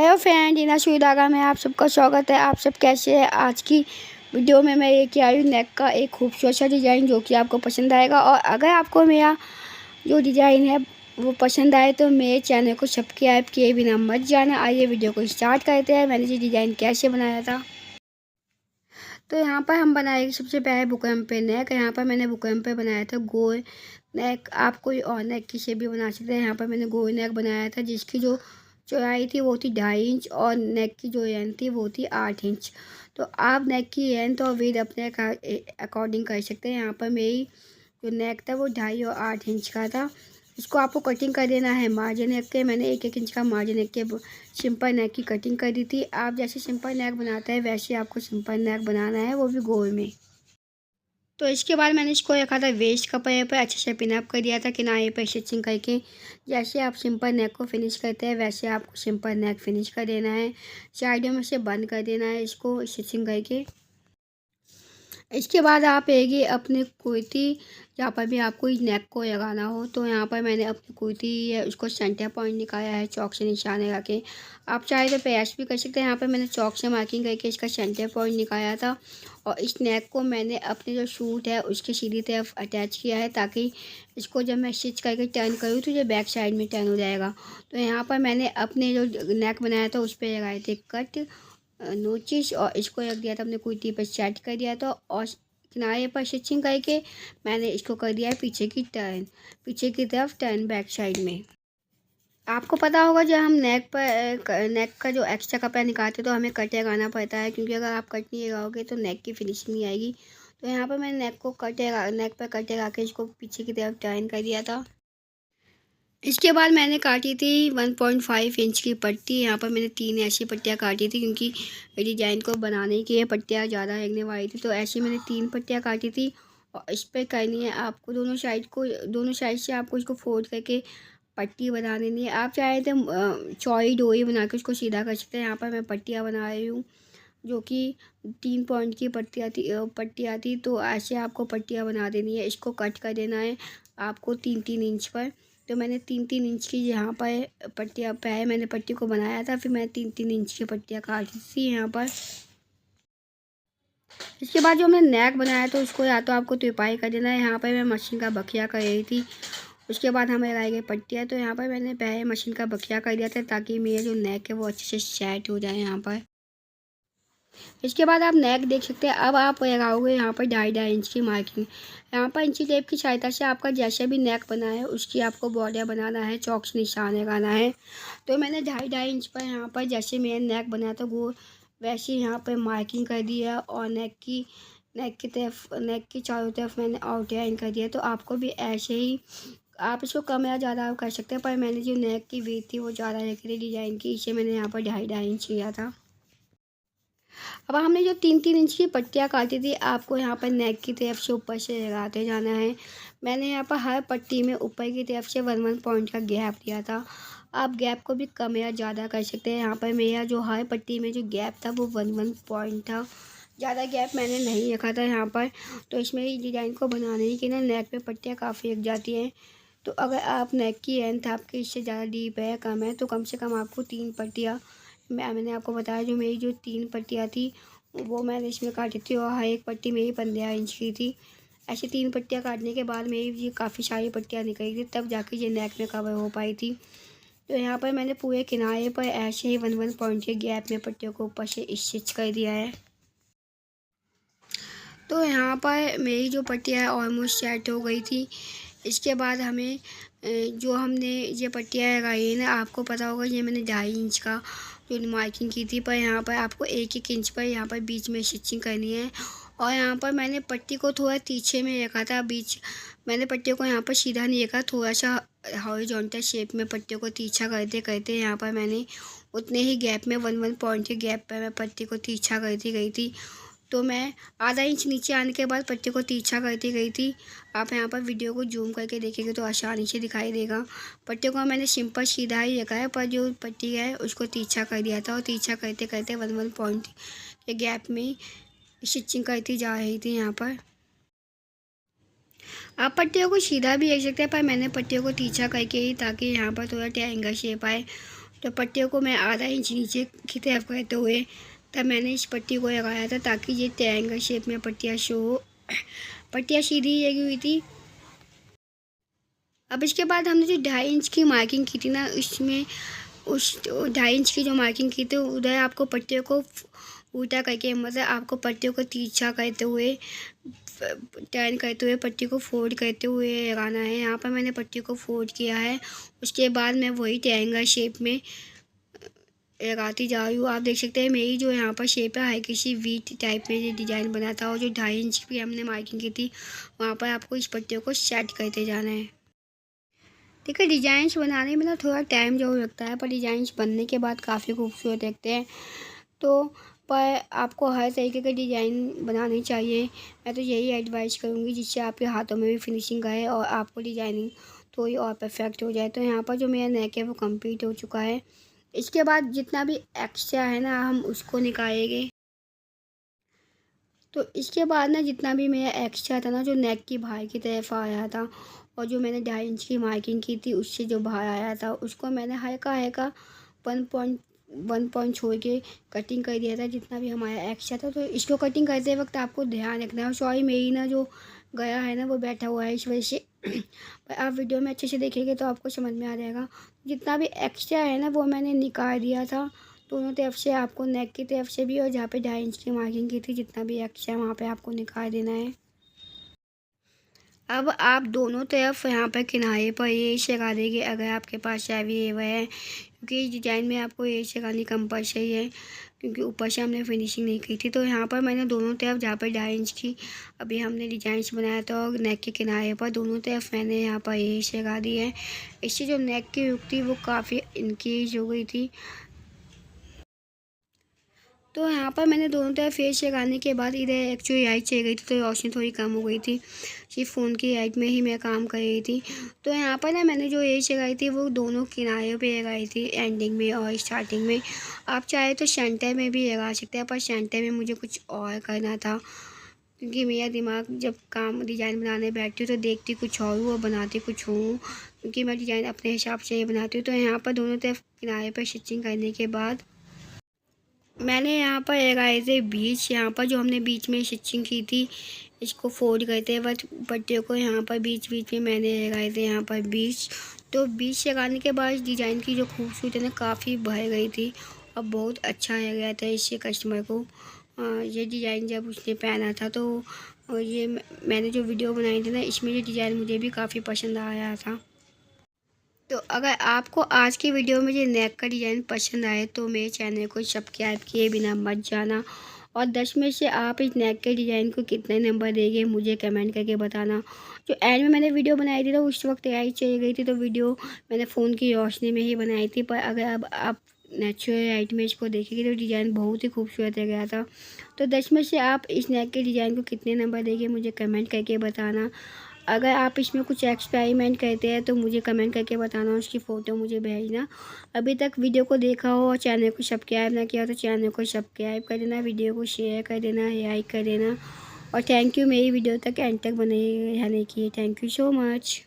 Hello friend, इना सुई धागा में आप सबका स्वागत है। आप सब कैसे हैं? आज की वीडियो में मैं लेके आई हूँ नेक का एक खूबसूरत सा डिज़ाइन जो कि आपको पसंद आएगा। और अगर आपको मेरा जो डिज़ाइन है वो पसंद आए तो मेरे चैनल को सब्सक्राइब किए बिना मत जाना। आइए वीडियो को स्टार्ट करते हैं। मैंने ये डिज़ाइन कैसे बनाया था, तो यहाँ पर हम बनाएंगे सबसे पहले बुकरम पे नेक। यहाँ पर मैंने बुकरम पे बनाया था गोल नेक। आप कोई और नेक की शेप भी बना सकते हैं। यहाँ पर मैंने गोल नेक बनाया था जिसकी जो चौड़ाई थी वो थी 2.5 इंच और नेक की जो लेंथ थी वो थी 8 इंच। तो आप नेक की लेंथ और विड्थ अपने अकॉर्डिंग कर सकते हैं। यहाँ पर मेरी जो नेक था वो 2.5 और 8 इंच का था। इसको आपको कटिंग कर देना है मार्जिन नेक के। मैंने 1-1 इंच का मार्जिन नेक के सिंपल नेक की कटिंग कर दी थी। आप जैसे सिंपल नेक बनाते हैं वैसे आपको सिंपल नेक बनाना है, वो भी गोल में। तो इसके बाद मैंने इसको रखा था वेस्ट कपड़े पर, अच्छे से पिनअप कर दिया था किनारे पर स्टिचिंग करके। जैसे आप सिंपल नेक को फिनिश करते हैं वैसे आपको सिंपल नेक फिनिश कर देना है। साइडों में से बंद कर देना है इसको स्टिचिंग करके। इसके बाद आप आएगी अपनी कुर्ती, जहाँ पर भी आपको इस नेक को लगाना हो। तो यहाँ पर मैंने अपनी कुर्ती है उसको सेंटर पॉइंट निकाला है चौक से निशान लगा के। आप चाहे तो प्रेस भी कर सकते हैं। यहाँ पर मैंने चौक से मार्किंग करके इसका सेंटर पॉइंट निकाला था। और इस नेक को मैंने अपने जो सूट है उसके सीधी तरफ अटैच किया है ताकि इसको जब मैं स्टिच करके टर्न करूँ तो ये बैक साइड में टर्न हो जाएगा। तो यहाँ पर मैंने अपने जो नेक बनाया था उस पर लगाए थे कट नोचिस और इसको रख दिया था अपने कुर्ती पर सेट कर दिया था। और किनारे पर स्टिचिंग करके मैंने इसको कर दिया है पीछे की टर्न, पीछे की तरफ टर्न बैक साइड में। आपको पता होगा जब हम नेक का जो एक्स्ट्रा कपड़ा निकालते तो हमें कट लगाना पड़ता है, क्योंकि अगर आप कट नहीं लगाओगे तो नेक की फिनिशिंग नहीं आएगी। तो यहाँ पर मैंने नेक पर कट लगा के इसको पीछे की तरफ टर्न कर दिया था। इसके बाद मैंने काटी थी 1.5 इंच की पट्टी। यहाँ पर मैंने 3 ऐसी पट्टियाँ काटी थी क्योंकि डिजाइन को बनाने के लिए पट्टियाँ ज़्यादा लगने वाली थी। तो ऐसे मैंने 3 पट्टियाँ काटी थी। और इस पर करनी है आपको दोनों साइड से आपको इसको फोल्ड करके पट्टी बना देनी है। आप चाहे तो चौड़ी डोरी बना के उसको सीधा कर सकते हैं। यहाँ पर मैं पट्टियाँ बना रही हूँ जो कि 3 पॉइंट की पट्टियाँ थी। तो ऐसे आपको पट्टियाँ बना देनी है। इसको कट कर देना है आपको 3-3 इंच पर। तो मैंने 3-3 इंच की यहाँ पर पट्टियाँ पहले मैंने पट्टी को बनाया था, फिर मैंने 3-3 इंच की पट्टियाँ काटी थी यहाँ पर। इसके बाद जो मैंने नेक बनाया तो उसको या तो आपको तुरपाई कर देना है। यहाँ पर मैं मशीन का बखिया कर रही थी। उसके बाद हमें लगाई गई पट्टियाँ। तो यहाँ पर मैंने पहले मशीन का बखिया कर दिया था ताकि मेरा जो नेक है वो अच्छे से सेट हो जाए यहाँ पर। इसके बाद आप नेक देख सकते हैं। अब आप लगाओगे यहाँ पर 2.5 इंच की मार्किंग। यहाँ पर इंची टेप की सहायता से आपका जैसे भी नेक बना है उसकी आपको बॉर्डर बनाना है, चौक से निशान लगाना है। तो मैंने 2.5 इंच पर यहाँ पर जैसे मैंने नेक बनाया था वो वैसे यहाँ पर मार्किंग कर दी है। और नेक की चारों तरफ मैंने आउटलाइन कर दिया। तो आपको भी ऐसे ही आप इसको कम या ज़्यादा कर सकते हैं, पर मैंने जो नेक की विड्थ थी वो ज़्यादा रखी थी डिज़ाइन की, इसे मैंने यहाँ पर 2.5 इंच किया था। अब हमने जो 3-3 इंच की पट्टियाँ काटी थी आपको यहाँ पर नेक की तरफ से ऊपर से लगाते जाना है। मैंने यहाँ पर हर पट्टी में ऊपर की तरफ से 1-1 पॉइंट का गैप दिया था। आप गैप को भी कम या ज़्यादा कर सकते हैं। यहाँ पर मेरा जो हर पट्टी में जो गैप था वो 1-1 पॉइंट था, ज़्यादा गैप मैंने नहीं रखा था यहाँ पर। तो इसमें इस डिज़ाइन को बनाने के ना नेक पे पट्टियाँ काफ़ी लग जाती हैं। तो अगर आप नेक की लेंथ आपकी इससे ज़्यादा डीप है, कम है, तो कम से कम आपको 3 पट्टियाँ मैंने आपको बताया जो मेरी जो 3 पट्टियाँ थी वो मैंने इसमें काटी थी। और हर एक पट्टी मेरी 15 इंच की थी। ऐसे 3 पट्टियाँ काटने के बाद मेरी ये काफ़ी सारी पट्टियाँ निकली थी, तब जाके ये नेक में कवर हो पाई थी। तो यहाँ पर मैंने पूरे किनारे पर ऐसे ही 1-1 पॉइंट के गैप में पट्टियों को ऊपर से स्टिच कर दिया है। तो यहाँ पर मेरी जो पट्टियाँ ऑलमोस्ट सेट हो गई थी। इसके बाद हमें जो हमने ये पट्टियाँ लगाई है ना, आपको पता होगा ये मैंने 2.5 इंच का जो मार्किंग की थी, पर यहाँ पर आपको 1-1 इंच पर यहाँ पर बीच में स्टिचिंग करनी है। और यहाँ पर मैंने पट्टी को थोड़ा तिरछे में रखा था मैंने पट्टियों को यहाँ पर सीधा नहीं रखा, थोड़ा सा हॉरिजॉन्टल शेप में पट्टियों को तिरछा करते करते यहाँ पर मैंने उतने ही गैप में 1-1 पॉइंट के गैप पर मैं पट्टी को तिरछा करती गई थी। तो मैं आधा इंच नीचे आने के बाद पट्टी को तिरछा करती गई थी। आप यहाँ पर वीडियो को जूम करके देखेंगे तो आसानी से दिखाई देगा। पट्टी को मैंने सिंपल सीधा ही रखा है, पर जो पट्टी है उसको तिरछा कर दिया था। और तिरछा करते करते 1-1 पॉइंट के गैप में स्टिचिंग करती जा रही थी। यहाँ पर आप पट्टियों को सीधा भी रख सकते हैं, पर मैंने पट्टियों को तिरछा करके ही, ताकि यहाँ पर थोड़ा ट्रायंगल शेप आए। तो पट्टियों को मैं आधा इंच नीचे की तरफ करते हुए तब मैंने इस पट्टी को लगाया था, ताकि ये ट्रायंगल शेप में पट्टियाँ शो हो। पट्टियाँ सीधी लगी हुई थी। अब इसके बाद हमने जो 2.5 इंच की मार्किंग की थी ना, इसमें उस 2.5 इंच की जो मार्किंग की थी उधर आपको पट्टियों को उल्टा करके, मतलब आपको पट्टियों को तिरछा करते हुए, टर्न करते हुए, पट्टी को फोल्ड करते हुए लगाना है। यहाँ पर मैंने पट्टी को फोल्ड किया है। उसके बाद मैं वही ट्रायंगल शेप में लगाती जा रही हूँ। आप देख सकते हैं मेरी जो यहाँ पर शेप है हल्की सी वी टाइप में ये डिज़ाइन बना था, और जो 2.5 इंच की हमने मार्किंग की थी वहाँ पर आपको इस पट्टियों को सेट करते जाना है। देखिए डिज़ाइंस बनाने में ना थोड़ा टाइम ज़रूर लगता है, पर डिज़ाइंस बनने के बाद काफ़ी खूबसूरत दिखते हैं। तो पर आपको हर तरीके का डिज़ाइन बनानी चाहिए। मैं तो यही एडवाइस करूँगी, जिससे आपके हाथों में भी फिनिशिंग आए और आपको डिज़ाइनिंग थोड़ी और परफेक्ट हो जाए। तो यहाँ पर जो मेरा नेक है वो कंप्लीट हो चुका है। इसके बाद जितना भी एक्स्ट्रा है ना हम उसको निकालेंगे। तो इसके बाद ना जितना भी मेरा एक्स्ट्रा था ना, जो नेक की बाहर की तरफ आया था और जो मैंने 2.5 इंच की मार्किंग की थी उससे जो बाहर आया था, उसको मैंने हल्का हल्का 1 पॉइंट छोड़ के कटिंग कर दिया था, जितना भी हमारा एक्स्ट्रा था। तो इसको कटिंग करते वक्त आपको ध्यान रखना है। और सॉरी मेरी ना जो गया है ना वो बैठा हुआ है, इस वजह से पर आप वीडियो में अच्छे से देखेंगे तो आपको समझ में आ जाएगा। जितना भी एक्स्ट्रा है ना वो मैंने निकाल दिया था दोनों तरफ से, आपको नेक की तरफ से भी, और जहाँ पे 2.5 इंच की मार्किंग की थी जितना भी एक्स्ट्रा वहाँ पे आपको निकाल देना है। अब आप दोनों तरफ यहाँ पर किनारे पर ये लगा देंगे अगर आपके पास अवेलेबल है, क्योंकि इस डिज़ाइन में आपको ये लगानी कंपलसरी है, क्योंकि ऊपर से हमने फिनिशिंग नहीं की थी। तो यहाँ पर मैंने दोनों तरफ, जहाँ पर 2.5 इंच की अभी हमने डिज़ाइंस बनाया था, और नेक के किनारे पर दोनों तरफ मैंने यहाँ पर ये लगा दी है। इससे जो नेक की लुक थी वो काफ़ी इंक्रीज हो गई थी। तो यहाँ पर मैंने दोनों तरफ फेस लगाने के बाद इधर एक्चुअली लाइट चल गई थी, तो रोशनी थोड़ी कम हो गई थी। सिर्फ फ़ोन की लाइट में ही मैं काम कर रही थी। तो यहाँ पर ना मैंने जो एज लगाई थी वो दोनों किनारों पे लगाई थी, एंडिंग में और स्टार्टिंग में। आप चाहे तो सेंटर में भी लगा सकते हैं, पर सेंटर में मुझे कुछ और करना था, क्योंकि मेरा दिमाग जब काम डिज़ाइन बनाने बैठती हूँ तो देखती कुछ और हूँ और बनाती कुछ हूँ, क्योंकि मैं डिज़ाइन अपने हिसाब से ही बनाती हूँ। तो यहाँ पर दोनों तरफ किनारे पर स्टिचिंग करने के बाद मैंने यहाँ पर लगाए थे बीच, यहाँ पर जो हमने बीच में स्टिचिंग की थी इसको फोल्ड करते वक्त पट्टियों को यहाँ पर बीच बीच में मैंने लगाए थे यहाँ पर बीच। तो बीच लगाने के बाद डिज़ाइन की जो खूबसूरती है ना काफ़ी बढ़ गई थी और बहुत अच्छा लग गया था इससे कस्टमर को। ये डिज़ाइन जब उसने पहना था तो और ये मैंने जो वीडियो बनाई थी ना इसमें ये डिज़ाइन मुझे भी काफ़ी पसंद आया था। तो अगर आपको आज की वीडियो में ये नेक का डिज़ाइन पसंद आए तो मेरे चैनल को सब्सक्राइब किए बिना मत जाना, और 10 में से आप इस नेक के डिज़ाइन को कितने नंबर देंगे मुझे कमेंट करके बताना। जो एंड में मैंने वीडियो बनाई थी तो उस वक्त लाइट चली गई थी, तो वीडियो मैंने फ़ोन की रोशनी में ही बनाई थी, पर अगर अब आप नेचुरल लाइट में इसको देखेंगे तो डिज़ाइन बहुत ही खूबसूरत लग गया था। तो 10 में से आप इस नेक के डिज़ाइन को कितने नंबर देंगे मुझे कमेंट करके बताना। अगर आप इसमें कुछ एक्सपेरिमेंट करते हैं तो मुझे कमेंट करके बताना, उसकी फ़ोटो मुझे भेजना। अभी तक वीडियो को देखा हो और चैनल को सब्सक्राइब ना किया हो तो चैनल को सब्सक्राइब कर देना, वीडियो को शेयर कर देना, लाइक कर देना। और थैंक यू मेरी वीडियो तक एंड तक बने रहने के लिए। Thank you so much.